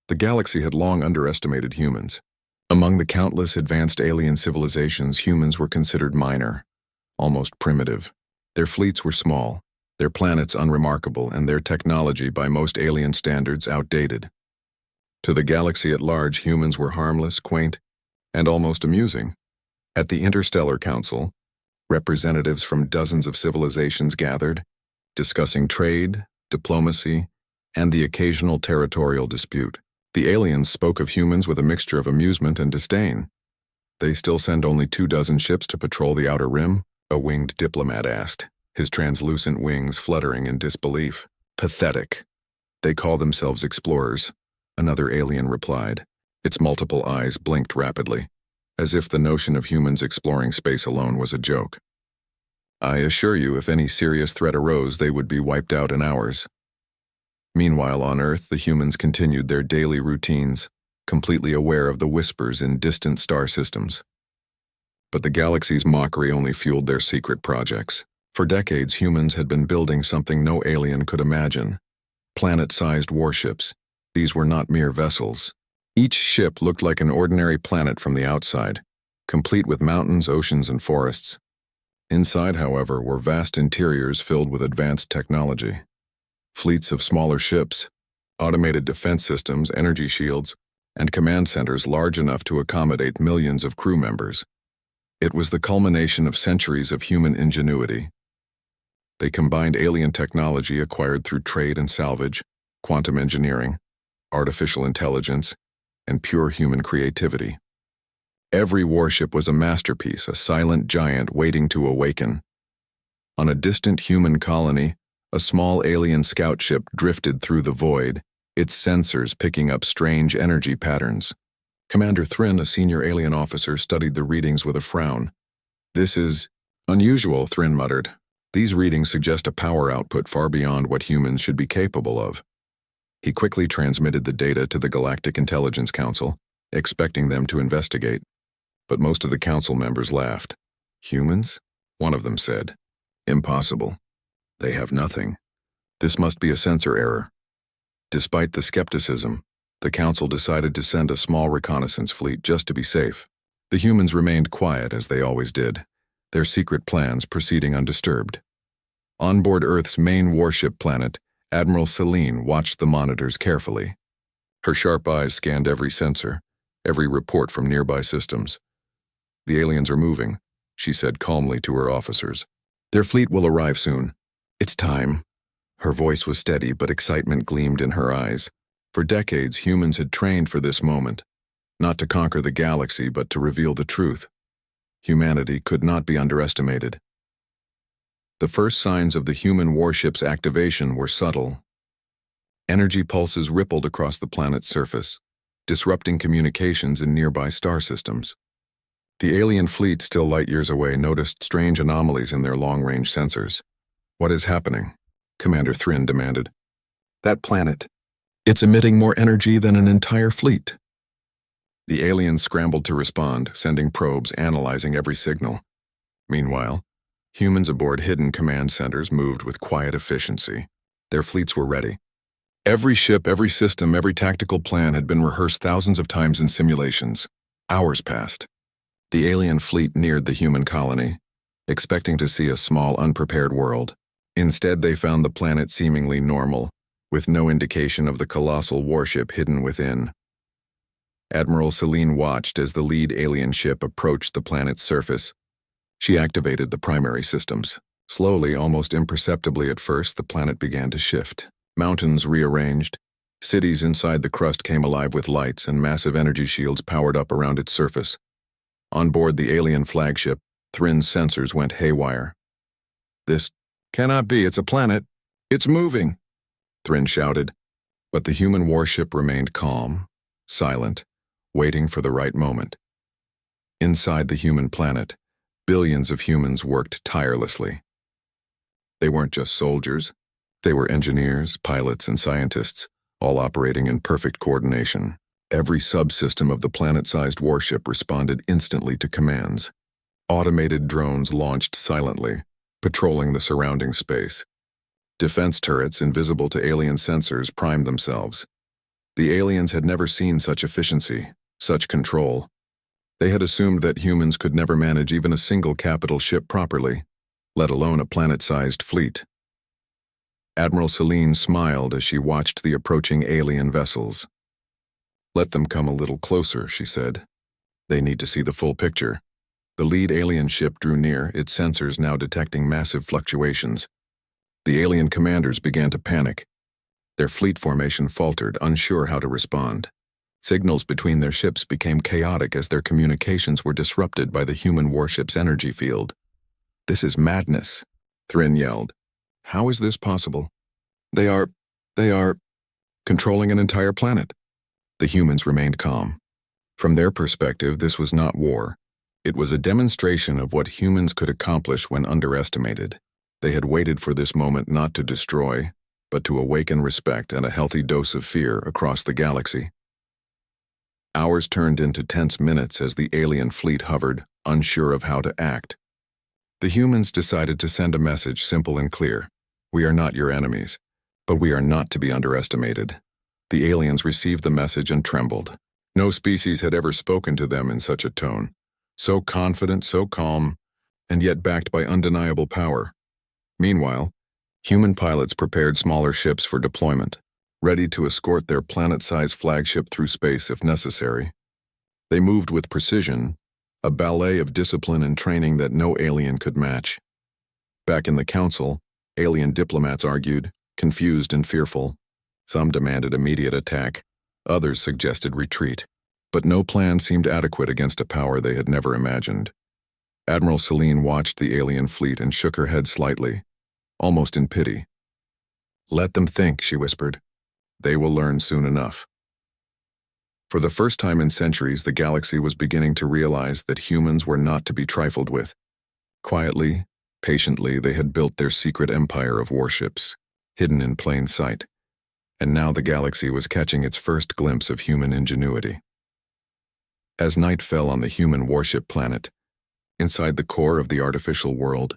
The galaxy had long underestimated humans. Among the countless advanced alien civilizations, humans were considered minor, almost primitive. Their fleets were small, their planets unremarkable, and their technology, by most alien standards, outdated. To the galaxy at large, humans were harmless, quaint, and almost amusing. At the Interstellar Council, representatives from dozens of civilizations gathered, discussing trade, diplomacy, and the occasional territorial dispute. The aliens spoke of humans with a mixture of amusement and disdain. "They still send only 24 ships to patrol the outer rim?" a winged diplomat asked, his translucent wings fluttering in disbelief. "Pathetic. They call themselves explorers," another alien replied. Its multiple eyes blinked rapidly, as if the notion of humans exploring space alone was a joke. "I assure you, if any serious threat arose, they would be wiped out in hours." Meanwhile, on Earth, the humans continued their daily routines, completely aware of the whispers in distant star systems. But the galaxy's mockery only fueled their secret projects. For decades, humans had been building something no alien could imagine: planet-sized warships. These were not mere vessels. Each ship looked like an ordinary planet from the outside, complete with mountains, oceans, and forests. Inside, however, were vast interiors filled with advanced technology. Fleets of smaller ships, automated defense systems, energy shields, and command centers large enough to accommodate millions of crew members. It was the culmination of centuries of human ingenuity. They combined alien technology acquired through trade and salvage, quantum engineering, artificial intelligence, and pure human creativity. Every warship was a masterpiece, a silent giant waiting to awaken. On a distant human colony, a small alien scout ship drifted through the void, its sensors picking up strange energy patterns. Commander Thrin, a senior alien officer, studied the readings with a frown. "This is unusual," Thrin muttered. "These readings suggest a power output far beyond what humans should be capable of." He quickly transmitted the data to the Galactic Intelligence Council, expecting them to investigate. But most of the council members laughed. "Humans?" one of them said. "Impossible. They have nothing. This must be a sensor error." Despite the skepticism, the council decided to send a small reconnaissance fleet just to be safe. The humans remained quiet, as they always did, their secret plans proceeding undisturbed. On board Earth's main warship planet, Admiral Celine watched the monitors carefully. Her sharp eyes scanned every sensor, every report from nearby systems. "The aliens are moving," she said calmly to her officers. "Their fleet will arrive soon. It's time." Her voice was steady, but excitement gleamed in her eyes. For decades, humans had trained for this moment, not to conquer the galaxy, but to reveal the truth. Humanity could not be underestimated. The first signs of the human warship's activation were subtle. Energy pulses rippled across the planet's surface, disrupting communications in nearby star systems. The alien fleet, still light years away, noticed strange anomalies in their long-range sensors. "What is happening?" Commander Thrin demanded. "That planet. It's emitting more energy than an entire fleet." The aliens scrambled to respond, sending probes analyzing every signal. Meanwhile, humans aboard hidden command centers moved with quiet efficiency. Their fleets were ready. Every ship, every system, every tactical plan had been rehearsed thousands of times in simulations. Hours passed. The alien fleet neared the human colony, expecting to see a small, unprepared world. Instead, they found the planet seemingly normal, with no indication of the colossal warship hidden within. Admiral Celine watched as the lead alien ship approached the planet's surface. She activated the primary systems. Slowly, almost imperceptibly at first, the planet began to shift. Mountains rearranged. Cities inside the crust came alive with lights, and massive energy shields powered up around its surface. On board the alien flagship, Thrin's sensors went haywire. "This cannot be. It's a planet. It's moving," Thrin shouted. But the human warship remained calm, silent, waiting for the right moment. Inside the human planet, billions of humans worked tirelessly. They weren't just soldiers. They were engineers, pilots, and scientists, all operating in perfect coordination. Every subsystem of the planet-sized warship responded instantly to commands. Automated drones launched silently, patrolling the surrounding space. Defense turrets, invisible to alien sensors, primed themselves. The aliens had never seen such efficiency, such control. They had assumed that humans could never manage even a single capital ship properly, let alone a planet-sized fleet. Admiral Celine smiled as she watched the approaching alien vessels. "Let them come a little closer," she said. "They need to see the full picture." The lead alien ship drew near, its sensors now detecting massive fluctuations. The alien commanders began to panic. Their fleet formation faltered, unsure how to respond. Signals between their ships became chaotic as their communications were disrupted by the human warship's energy field. "This is madness," Thrin yelled. "How is this possible? They are controlling an entire planet." The humans remained calm. From their perspective, this was not war. It was a demonstration of what humans could accomplish when underestimated. They had waited for this moment not to destroy, but to awaken respect and a healthy dose of fear across the galaxy. Hours turned into tense minutes as the alien fleet hovered, unsure of how to act. The humans decided to send a message simple and clear. "We are not your enemies, but we are not to be underestimated." The aliens received the message and trembled. No species had ever spoken to them in such a tone. So confident, so calm, and yet backed by undeniable power. Meanwhile, human pilots prepared smaller ships for deployment, ready to escort their planet-sized flagship through space if necessary. They moved with precision, a ballet of discipline and training that no alien could match. Back in the council, alien diplomats argued, confused and fearful. Some demanded immediate attack, others suggested retreat. But no plan seemed adequate against a power they had never imagined. Admiral Celine watched the alien fleet and shook her head slightly, almost in pity. "Let them think," she whispered. "They will learn soon enough." For the first time in centuries, the galaxy was beginning to realize that humans were not to be trifled with. Quietly, patiently, they had built their secret empire of warships, hidden in plain sight. And now the galaxy was catching its first glimpse of human ingenuity. As night fell on the human warship planet, inside the core of the artificial world,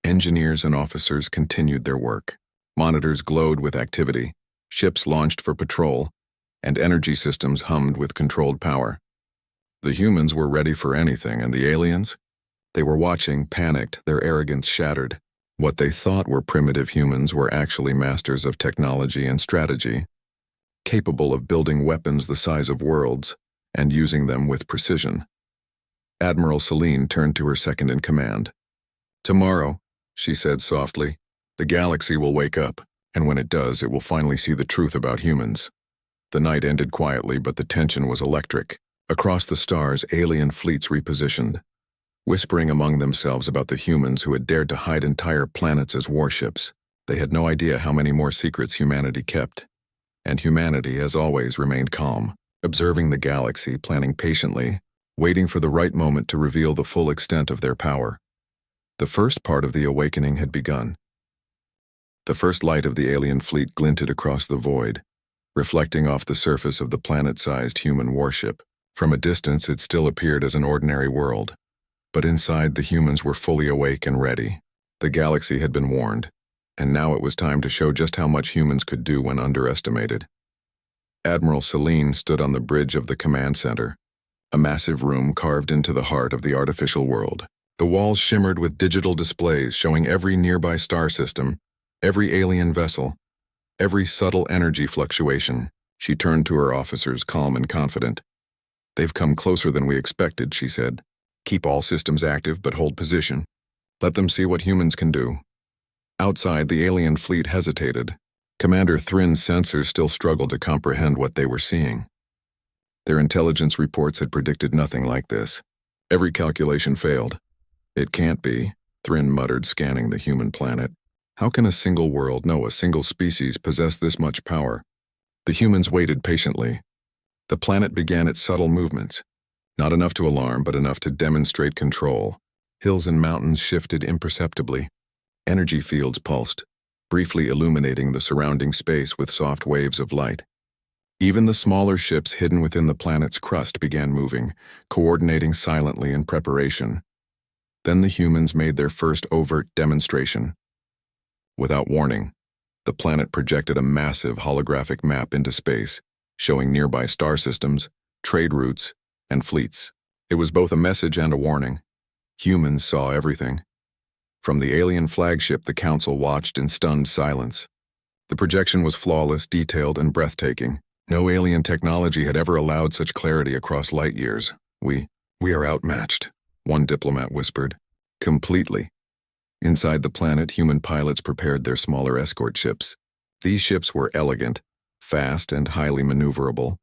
engineers and officers continued their work. Monitors glowed with activity, ships launched for patrol, and energy systems hummed with controlled power. The humans were ready for anything, and the aliens? They were watching, panicked, their arrogance shattered. What they thought were primitive humans were actually masters of technology and strategy, capable of building weapons the size of worlds, and using them with precision. Admiral Celine turned to her second-in-command. "Tomorrow," she said softly, "the galaxy will wake up, and when it does, it will finally see the truth about humans." The night ended quietly, but the tension was electric. Across the stars, alien fleets repositioned, whispering among themselves about the humans who had dared to hide entire planets as warships. They had no idea how many more secrets humanity kept. And humanity, as always, remained calm, observing the galaxy, planning patiently, waiting for the right moment to reveal the full extent of their power. The first part of the awakening had begun. The first light of the alien fleet glinted across the void, reflecting off the surface of the planet-sized human warship. From a distance, it still appeared as an ordinary world. But inside, the humans were fully awake and ready. The galaxy had been warned, and now it was time to show just how much humans could do when underestimated. Admiral Celine stood on the bridge of the command center, a massive room carved into the heart of the artificial world. The walls shimmered with digital displays showing every nearby star system, every alien vessel, every subtle energy fluctuation. She turned to her officers, calm and confident. "They've come closer than we expected," she said. "Keep all systems active, but hold position. Let them see what humans can do." Outside, the alien fleet hesitated. Commander Thrin's sensors still struggled to comprehend what they were seeing. Their intelligence reports had predicted nothing like this. Every calculation failed. "It can't be," Thrin muttered, scanning the human planet. "How can a single world, no, a single species, possess this much power?" The humans waited patiently. The planet began its subtle movements. Not enough to alarm, but enough to demonstrate control. Hills and mountains shifted imperceptibly. Energy fields pulsed, briefly illuminating the surrounding space with soft waves of light. Even the smaller ships hidden within the planet's crust began moving, coordinating silently in preparation. Then the humans made their first overt demonstration. Without warning, the planet projected a massive holographic map into space, showing nearby star systems, trade routes, and fleets. It was both a message and a warning. Humans saw everything. From the alien flagship, the Council watched in stunned silence. The projection was flawless, detailed, and breathtaking. No alien technology had ever allowed such clarity across light years. We are outmatched, one diplomat whispered. Completely. Inside the planet, human pilots prepared their smaller escort ships. These ships were elegant, fast, and highly maneuverable,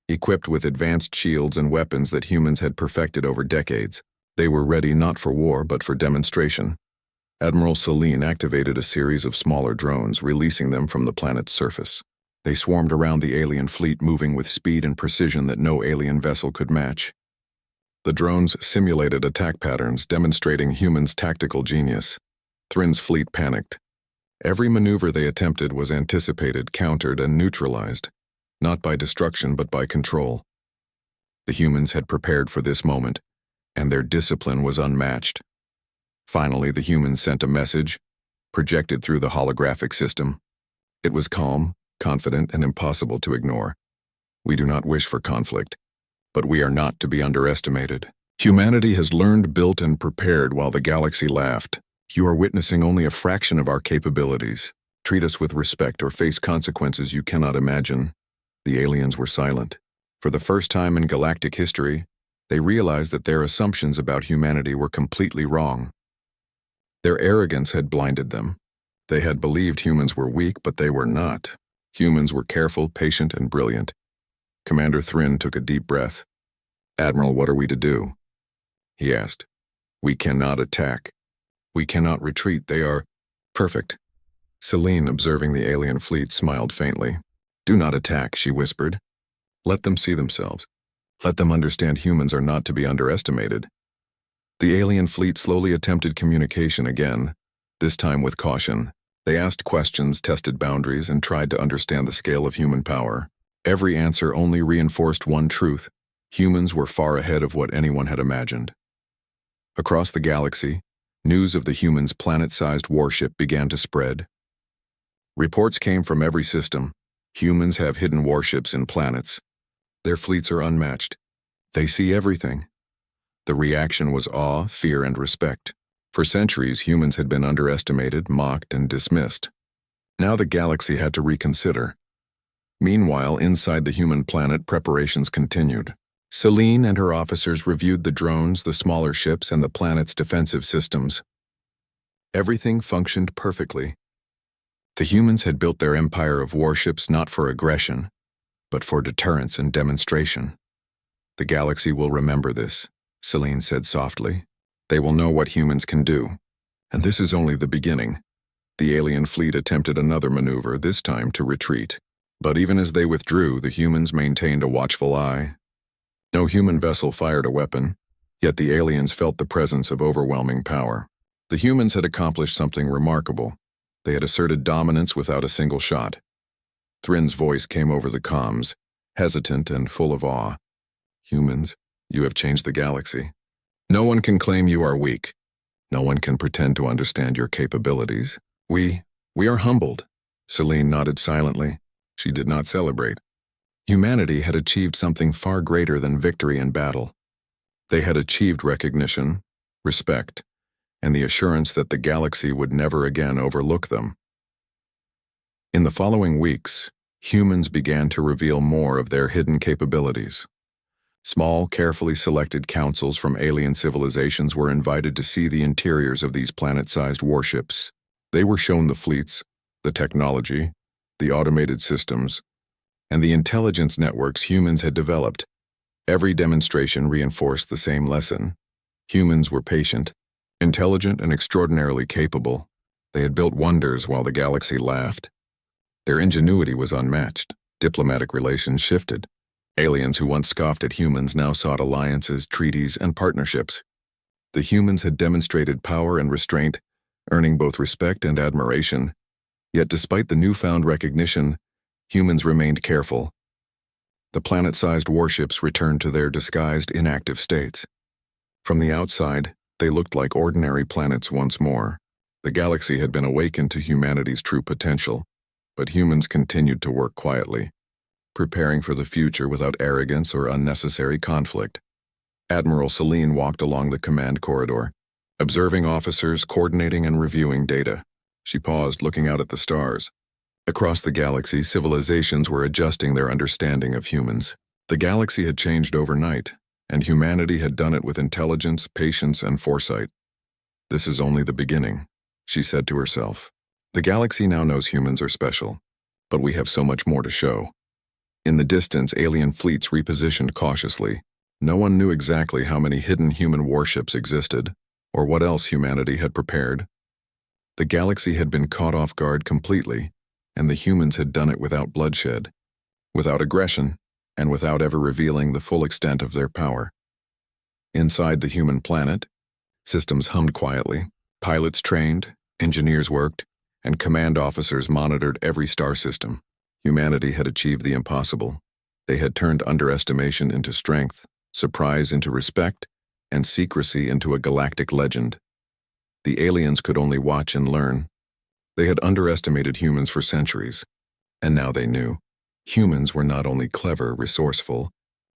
equipped with advanced shields and weapons that humans had perfected over decades. They were ready not for war but for demonstration. Admiral Celine activated a series of smaller drones, releasing them from the planet's surface. They swarmed around the alien fleet, moving with speed and precision that no alien vessel could match. The drones simulated attack patterns, demonstrating humans' tactical genius. Thrin's fleet panicked. Every maneuver they attempted was anticipated, countered, and neutralized, not by destruction but by control. The humans had prepared for this moment, and their discipline was unmatched. Finally, the humans sent a message, projected through the holographic system. It was calm, confident, and impossible to ignore. We do not wish for conflict, but we are not to be underestimated. Humanity has learned, built, and prepared while the galaxy laughed. You are witnessing only a fraction of our capabilities. Treat us with respect or face consequences you cannot imagine. The aliens were silent. For the first time in galactic history, they realized that their assumptions about humanity were completely wrong. Their arrogance had blinded them. They had believed humans were weak, but they were not. Humans were careful, patient, and brilliant. Commander Thrin took a deep breath. "Admiral, what are we to do?" he asked. "We cannot attack. We cannot retreat. They are perfect." Celine, observing the alien fleet, smiled faintly. "Do not attack," she whispered. "Let them see themselves. Let them understand humans are not to be underestimated." The alien fleet slowly attempted communication again, this time with caution. They asked questions, tested boundaries, and tried to understand the scale of human power. Every answer only reinforced one truth: humans were far ahead of what anyone had imagined. Across the galaxy, news of the humans' planet-sized warship began to spread. Reports came from every system. Humans have hidden warships in planets. Their fleets are unmatched. They see everything. The reaction was awe, fear, and respect. For centuries, humans had been underestimated, mocked, and dismissed. Now the galaxy had to reconsider. Meanwhile, inside the human planet, preparations continued. Celine and her officers reviewed the drones, the smaller ships, and the planet's defensive systems. Everything functioned perfectly. The humans had built their empire of warships not for aggression, but for deterrence and demonstration. "The galaxy will remember this," Celine said softly. "They will know what humans can do. And this is only the beginning." The alien fleet attempted another maneuver, this time to retreat. But even as they withdrew, the humans maintained a watchful eye. No human vessel fired a weapon, yet the aliens felt the presence of overwhelming power. The humans had accomplished something remarkable. They had asserted dominance without a single shot. Thrin's voice came over the comms, hesitant and full of awe. "Humans, you have changed the galaxy. No one can claim you are weak. No one can pretend to understand your capabilities. We are humbled." Celine nodded silently. She did not celebrate. Humanity had achieved something far greater than victory in battle. They had achieved recognition, respect, and the assurance that the galaxy would never again overlook them. In the following weeks, humans began to reveal more of their hidden capabilities. Small, carefully selected councils from alien civilizations were invited to see the interiors of these planet-sized warships. They were shown the fleets, the technology, the automated systems, and the intelligence networks humans had developed. Every demonstration reinforced the same lesson. Humans were patient, intelligent, and extraordinarily capable. They had built wonders while the galaxy laughed. Their ingenuity was unmatched. Diplomatic relations shifted. Aliens who once scoffed at humans now sought alliances, treaties, and partnerships. The humans had demonstrated power and restraint, earning both respect and admiration. Yet despite the newfound recognition, humans remained careful. The planet-sized warships returned to their disguised, inactive states. From the outside, they looked like ordinary planets once more. The galaxy had been awakened to humanity's true potential, but humans continued to work quietly. preparing for the future without arrogance or unnecessary conflict. Admiral Celine walked along the command corridor, observing officers, coordinating and reviewing data. She paused, looking out at the stars. Across the galaxy, civilizations were adjusting their understanding of humans. The galaxy had changed overnight, and humanity had done it with intelligence, patience, and foresight. "This is only the beginning," she said to herself. "The galaxy now knows humans are special, but we have so much more to show." In the distance, alien fleets repositioned cautiously. No one knew exactly how many hidden human warships existed, or what else humanity had prepared. The galaxy had been caught off guard completely, and the humans had done it without bloodshed, without aggression, and without ever revealing the full extent of their power. Inside the human planet, systems hummed quietly. Pilots trained, engineers worked, and command officers monitored every star system. Humanity had achieved the impossible. They had turned underestimation into strength, surprise into respect, and secrecy into a galactic legend. The aliens could only watch and learn. They had underestimated humans for centuries, and now they knew. Humans were not only clever, resourceful,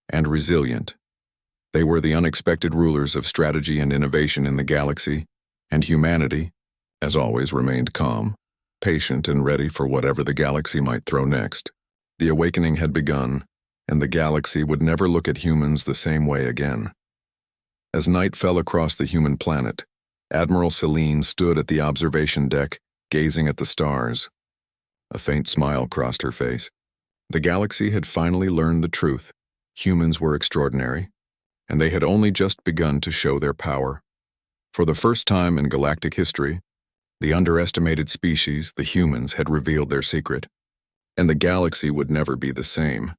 and resilient. They were the unexpected rulers of strategy and innovation in the galaxy, and humanity, as always, remained calm, patient, and ready for whatever the galaxy might throw next. The awakening had begun, and the galaxy would never look at humans the same way again. As night fell across the human planet, Admiral Celine stood at the observation deck, gazing at the stars. A faint smile crossed her face. The galaxy had finally learned the truth. Humans were extraordinary, and they had only just begun to show their power. For the first time in galactic history, the underestimated species, the humans, had revealed their secret, and the galaxy would never be the same.